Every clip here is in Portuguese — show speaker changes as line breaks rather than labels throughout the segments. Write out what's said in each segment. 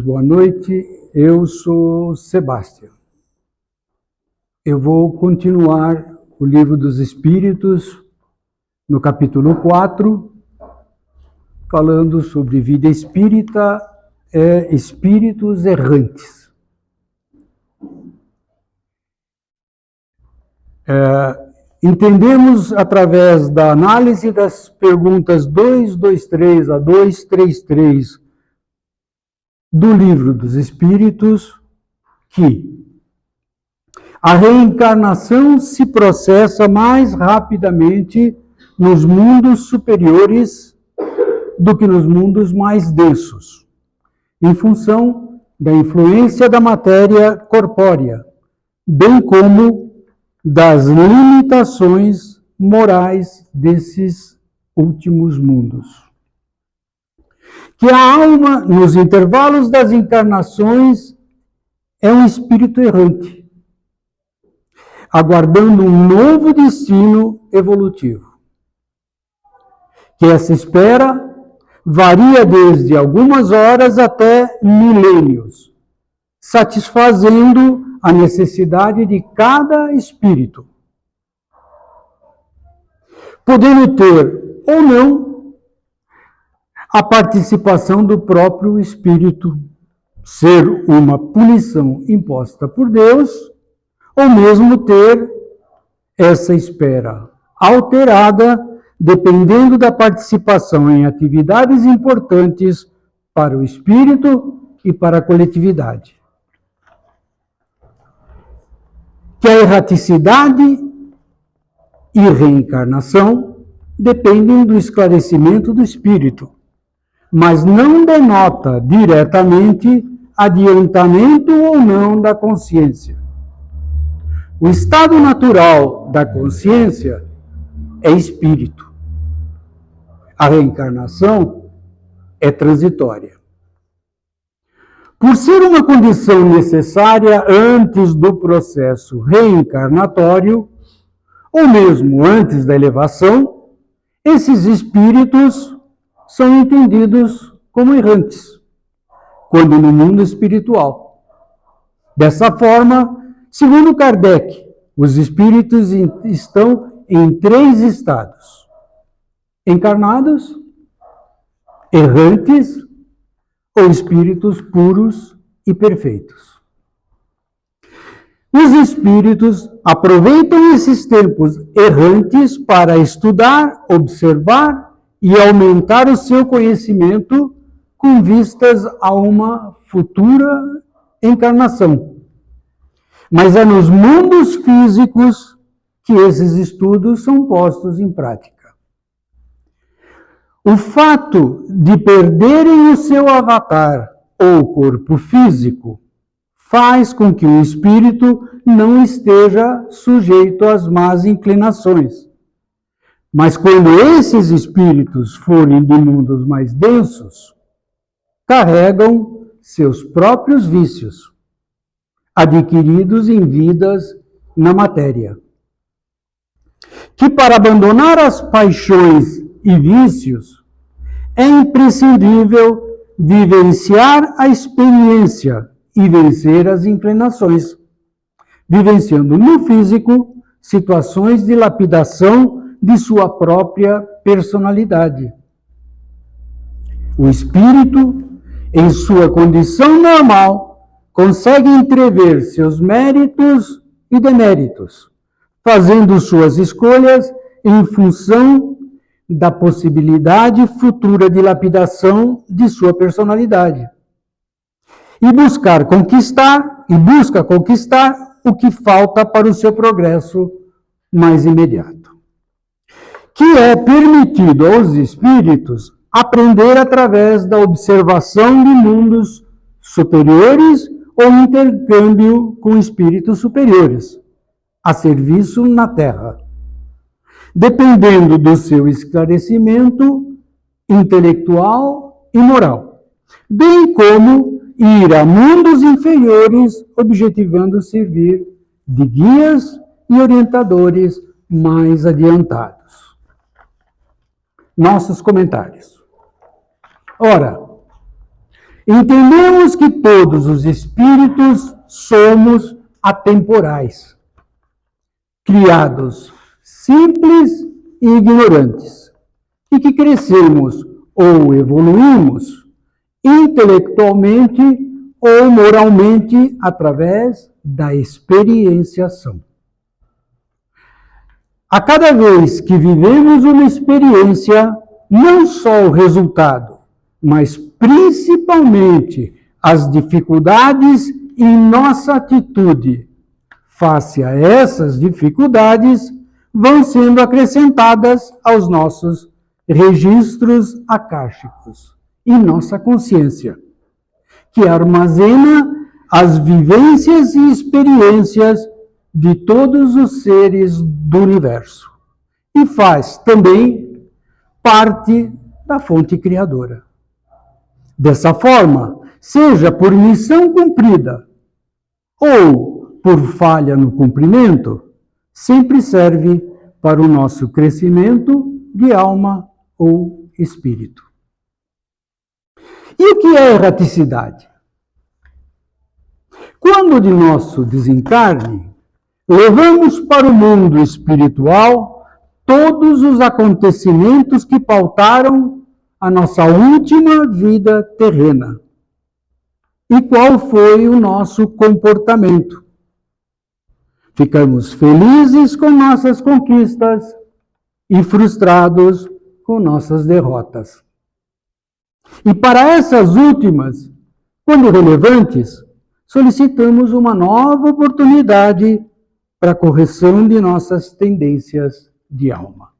Boa noite, eu sou Sebastião. Eu vou continuar o Livro dos Espíritos, no capítulo 4, falando sobre vida espírita e espíritos errantes. Entendemos através da análise das perguntas 223 a 233 do Livro dos Espíritos que a reencarnação se processa mais rapidamente nos mundos superiores do que nos mundos mais densos, em função da influência da matéria corpórea, bem como das limitações morais desses últimos mundos. Que a alma, nos intervalos das encarnações, é um espírito errante, aguardando um novo destino evolutivo. Que essa espera varia desde algumas horas até milênios, satisfazendo a necessidade de cada espírito, podendo ter ou não a participação do próprio espírito, ser uma punição imposta por Deus, ou mesmo ter essa espera alterada, dependendo da participação em atividades importantes para o espírito e para a coletividade. Que a erraticidade e reencarnação dependem do esclarecimento do espírito, mas não denota diretamente adiantamento ou não da consciência. O estado natural da consciência é espírito. A reencarnação é transitória. Por ser uma condição necessária antes do processo reencarnatório, ou mesmo antes da elevação, esses espíritos são entendidos como errantes, quando no mundo espiritual. Dessa forma, segundo Kardec, os espíritos estão em 3 estados: encarnados, errantes ou espíritos puros e perfeitos. Os espíritos aproveitam esses tempos errantes para estudar, observar e aumentar o seu conhecimento com vistas a uma futura encarnação. Mas é nos mundos físicos que esses estudos são postos em prática. O fato de perderem o seu avatar ou corpo físico faz com que o espírito não esteja sujeito às más inclinações. Mas quando esses espíritos forem de mundos mais densos, carregam seus próprios vícios, adquiridos em vidas na matéria. Que para abandonar as paixões e vícios, é imprescindível vivenciar a experiência e vencer as inclinações, vivenciando no físico situações de lapidação de sua própria personalidade. O espírito, em sua condição normal, consegue entrever seus méritos e deméritos, fazendo suas escolhas em função da possibilidade futura de lapidação de sua personalidade. E busca conquistar o que falta para o seu progresso mais imediato. Que é permitido aos espíritos aprender através da observação de mundos superiores ou intercâmbio com espíritos superiores, a serviço na Terra, dependendo do seu esclarecimento intelectual e moral, bem como ir a mundos inferiores, objetivando servir de guias e orientadores mais adiantados. Nossos comentários. Ora, Entendemos que todos os espíritos somos atemporais, criados simples e ignorantes, e que crescemos ou evoluímos intelectualmente ou moralmente através da experienciação. A cada vez que vivemos uma experiência, não só o resultado, mas principalmente as dificuldades em nossa atitude face a essas dificuldades vão sendo acrescentadas aos nossos registros akáshicos e nossa consciência, que armazena as vivências e experiências de todos os seres do universo e faz também parte da fonte criadora. Dessa forma, seja por missão cumprida ou por falha no cumprimento, sempre serve para o nosso crescimento de alma ou espírito. E o que é erraticidade? Quando de nosso desencarne, levamos para o mundo espiritual todos os acontecimentos que pautaram a nossa última vida terrena. E qual foi o nosso comportamento? Ficamos felizes com nossas conquistas e frustrados com nossas derrotas. E para essas últimas, quando relevantes, solicitamos uma nova oportunidade para a correção de nossas tendências de alma.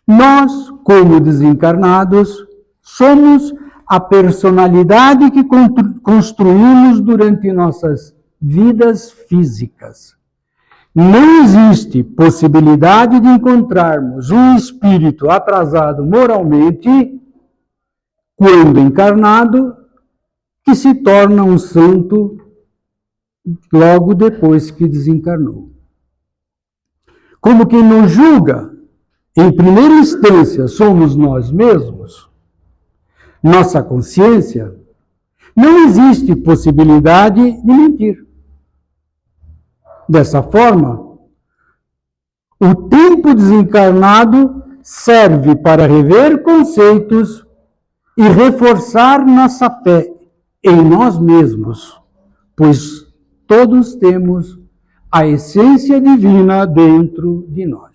Nós, como desencarnados, somos a personalidade que construímos durante nossas vidas físicas. Não existe possibilidade de encontrarmos um espírito atrasado moralmente, quando encarnado, que se torna um santo logo depois que desencarnou. Como quem nos julga, em primeira instância, somos nós mesmos, nossa consciência, não existe possibilidade de mentir. Dessa forma, o tempo desencarnado serve para rever conceitos e reforçar nossa fé em nós mesmos, pois todos temos a essência divina dentro de nós.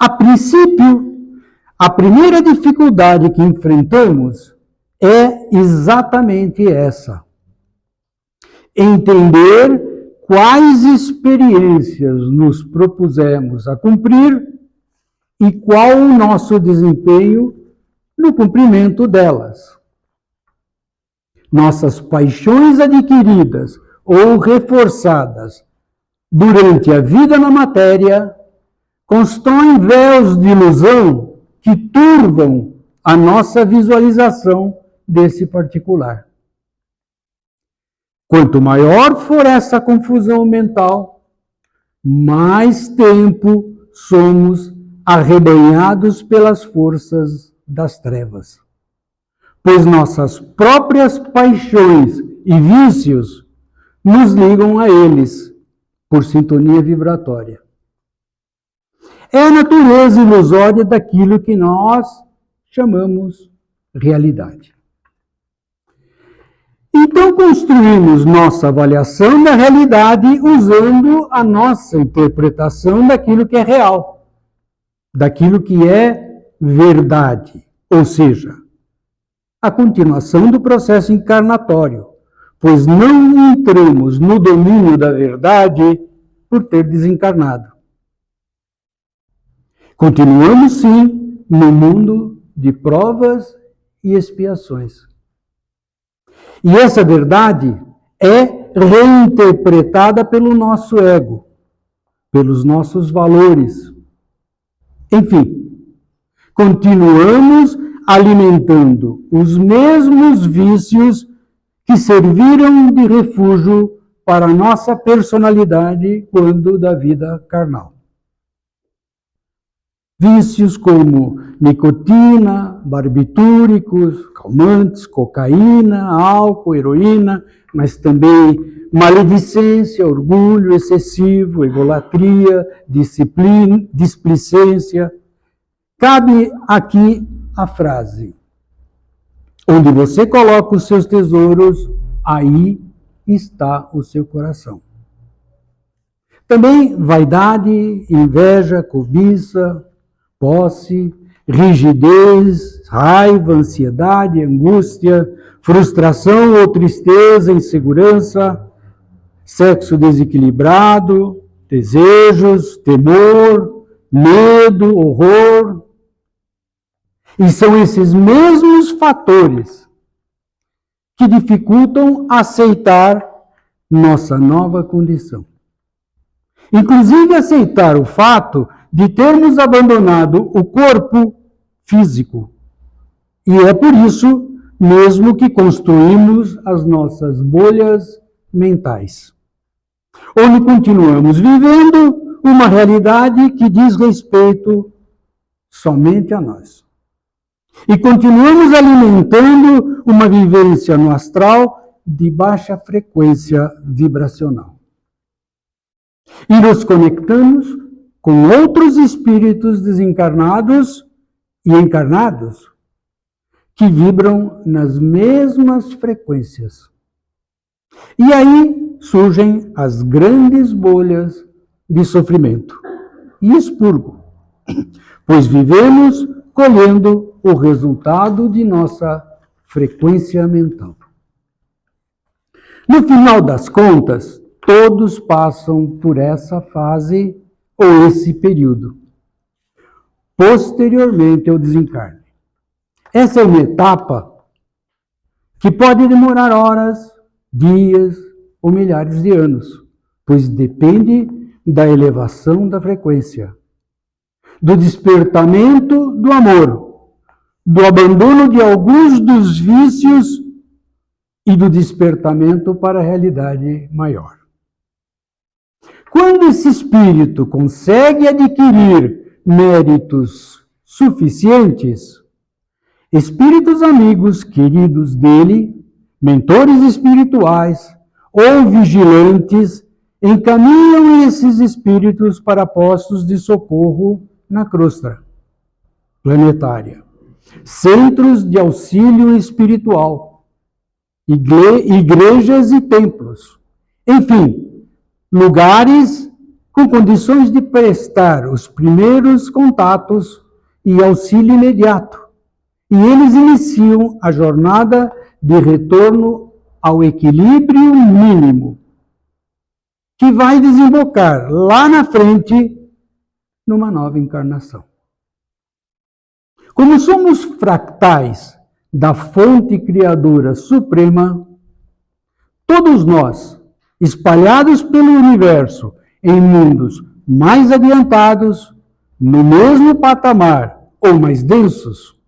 A princípio, a primeira dificuldade que enfrentamos é exatamente essa: entender quais experiências nos propusemos a cumprir e qual o nosso desempenho no cumprimento delas. Nossas paixões adquiridas ou reforçadas durante a vida na matéria constroem véus de ilusão que turvam a nossa visualização desse particular. Quanto maior for essa confusão mental, mais tempo somos arrebanhados pelas forças das trevas, pois nossas próprias paixões e vícios nos ligam a eles por sintonia vibratória. É a natureza ilusória daquilo que nós chamamos realidade. Então construímos nossa avaliação da realidade usando a nossa interpretação daquilo que é real, daquilo que é verdade, ou seja, a continuação do processo encarnatório, pois não entramos no domínio da verdade por ter desencarnado. Continuamos, sim, no mundo de provas e expiações. E essa verdade é reinterpretada pelo nosso ego, pelos nossos valores. Enfim, continuamos alimentando os mesmos vícios que serviram de refúgio para a nossa personalidade quando da vida carnal. Vícios como nicotina, barbitúricos, calmantes, cocaína, álcool, heroína, mas também maledicência, orgulho excessivo, egolatria, displicência. Cabe aqui a frase: onde você coloca os seus tesouros, aí está o seu coração. Também vaidade, inveja, cobiça, posse, rigidez, raiva, ansiedade, angústia, frustração ou tristeza, insegurança, sexo desequilibrado, desejos, temor, medo, horror. E são esses mesmos fatores que dificultam aceitar nossa nova condição. Inclusive aceitar o fato de termos abandonado o corpo físico. E é por isso mesmo que construímos as nossas bolhas mentais, onde continuamos vivendo uma realidade que diz respeito somente a nós. E continuamos alimentando uma vivência no astral de baixa frequência vibracional. E nos conectamos com outros espíritos desencarnados e encarnados que vibram nas mesmas frequências. E aí surgem as grandes bolhas de sofrimento e expurgo, pois vivemos colhendo o resultado de nossa frequência mental. No final das contas, todos passam por essa fase ou esse período, posteriormente ao desencarne. Essa é uma etapa que pode demorar horas, dias ou milhares de anos, pois depende da elevação da frequência, do despertamento do amor, do abandono de alguns dos vícios e do despertamento para a realidade maior. Quando esse espírito consegue adquirir méritos suficientes, espíritos amigos queridos dele, mentores espirituais ou vigilantes, encaminham esses espíritos para postos de socorro na crosta planetária, centros de auxílio espiritual, igrejas e templos, enfim, lugares com condições de prestar os primeiros contatos e auxílio imediato. E eles iniciam a jornada de retorno ao equilíbrio mínimo, que vai desembocar lá na frente numa nova encarnação. Como somos fractais da fonte criadora suprema, todos nós, espalhados pelo universo em mundos mais adiantados, no mesmo patamar ou mais densos,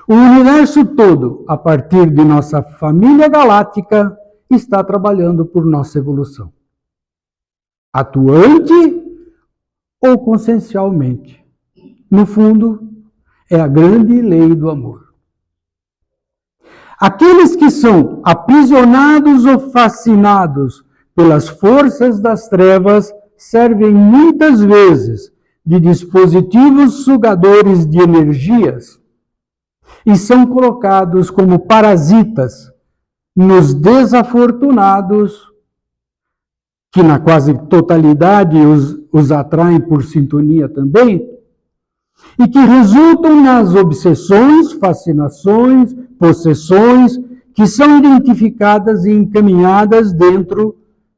o universo todo, a partir de nossa família galáctica, está trabalhando por nossa evolução. Atuante ou consciencialmente. No fundo, é a grande lei do amor. Aqueles que são aprisionados ou fascinados pelas forças das trevas servem muitas vezes de dispositivos sugadores de energias e são colocados como parasitas nos desafortunados, que na quase totalidade os atraem por sintonia também, e que resultam nas obsessões, fascinações, possessões, que são identificadas e encaminhadas dentro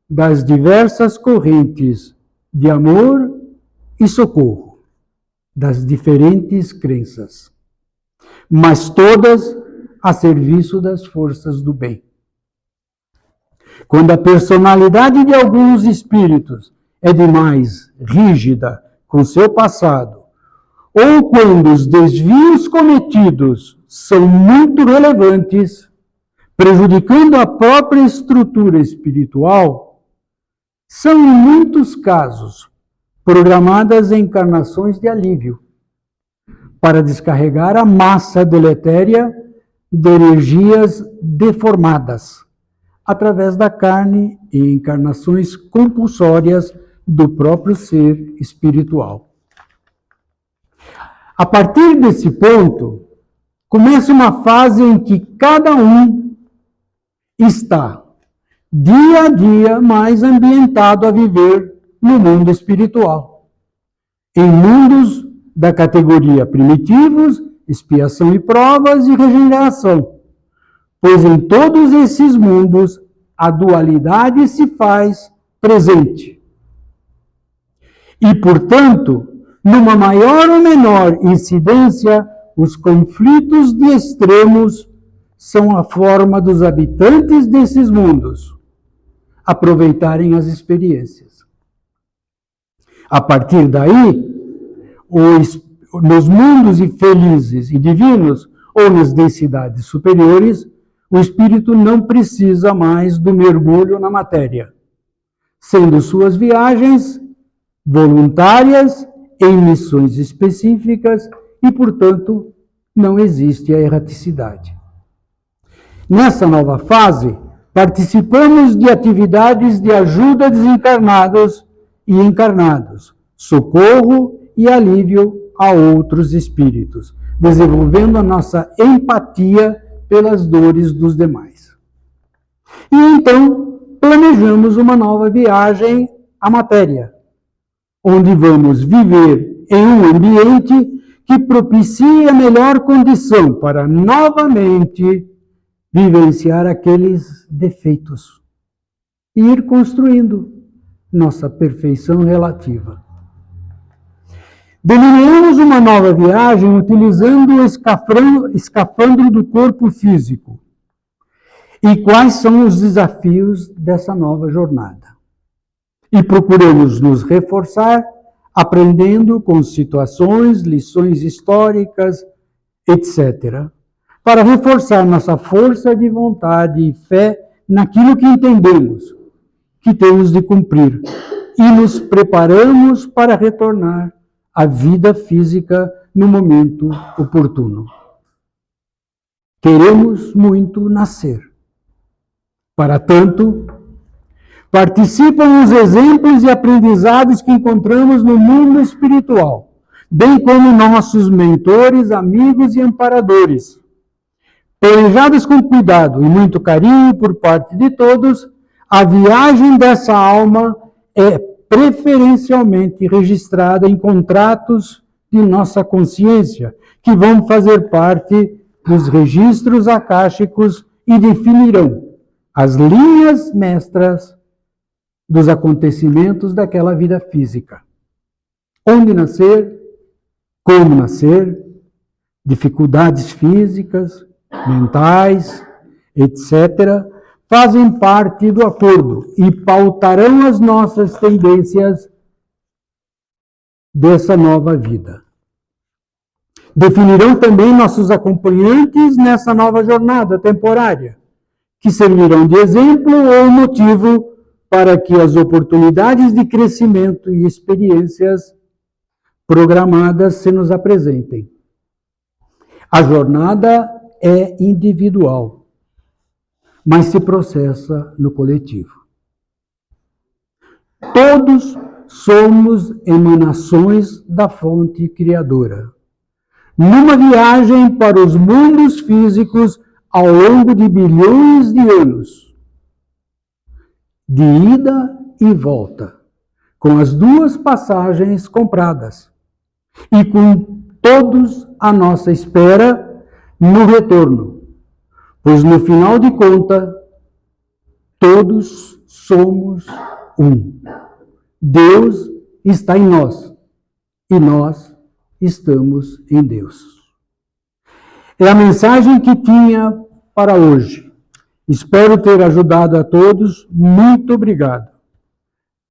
das diversas correntes de amor e socorro, das diferentes crenças, mas todas a serviço das forças do bem. Quando a personalidade de alguns espíritos é demais rígida com seu passado, ou quando os desvios cometidos são muito relevantes, prejudicando a própria estrutura espiritual, são em muitos casos programadas em encarnações de alívio, para descarregar a massa deletéria de energias deformadas, através da carne e encarnações compulsórias do próprio ser espiritual. A partir desse ponto, começa uma fase em que cada um está, dia a dia, mais ambientado a viver no mundo espiritual, em mundos da categoria primitivos, expiação e provas e regeneração, pois em todos esses mundos a dualidade se faz presente. E, portanto, numa maior ou menor incidência, os conflitos de extremos são a forma dos habitantes desses mundos aproveitarem as experiências. A partir daí, nos mundos infelizes e divinos, ou nas densidades superiores, o espírito não precisa mais do mergulho na matéria, sendo suas viagens voluntárias em missões específicas e, portanto, não existe a erraticidade. Nessa nova fase, participamos de atividades de ajuda a desencarnados e encarnados, socorro e alívio a outros espíritos, desenvolvendo a nossa empatia pelas dores dos demais. E então, planejamos uma nova viagem à matéria, onde vamos viver em um ambiente que propicie a melhor condição para novamente vivenciar aqueles defeitos e ir construindo nossa perfeição relativa. Delineamos uma nova viagem utilizando o escafandro do corpo físico. E quais são os desafios dessa nova jornada? E procuramos nos reforçar, aprendendo com situações, lições históricas, etc., para reforçar nossa força de vontade e fé naquilo que entendemos, que temos de cumprir, e nos preparamos para retornar à vida física no momento oportuno. Queremos muito nascer. Para tanto, participam os exemplos e aprendizados que encontramos no mundo espiritual, bem como nossos mentores, amigos e amparadores. Planejadas com cuidado e muito carinho por parte de todos, a viagem dessa alma é preferencialmente registrada em contratos de nossa consciência, que vão fazer parte dos registros akáshicos e definirão as linhas mestras dos acontecimentos daquela vida física. Onde nascer, como nascer, dificuldades físicas, mentais, etc., fazem parte do acordo e pautarão as nossas tendências dessa nova vida. Definirão também nossos acompanhantes nessa nova jornada temporária, que servirão de exemplo ou motivo para que as oportunidades de crescimento e experiências programadas se nos apresentem. A jornada é individual, mas se processa no coletivo. Todos somos emanações da fonte criadora, numa viagem para os mundos físicos ao longo de bilhões de anos, de ida e volta, com as duas passagens compradas, e com todos à nossa espera no retorno, pois no final de contas, todos somos um. Deus está em nós e nós estamos em Deus. É a mensagem que tinha para hoje. Espero ter ajudado a todos. Muito obrigado.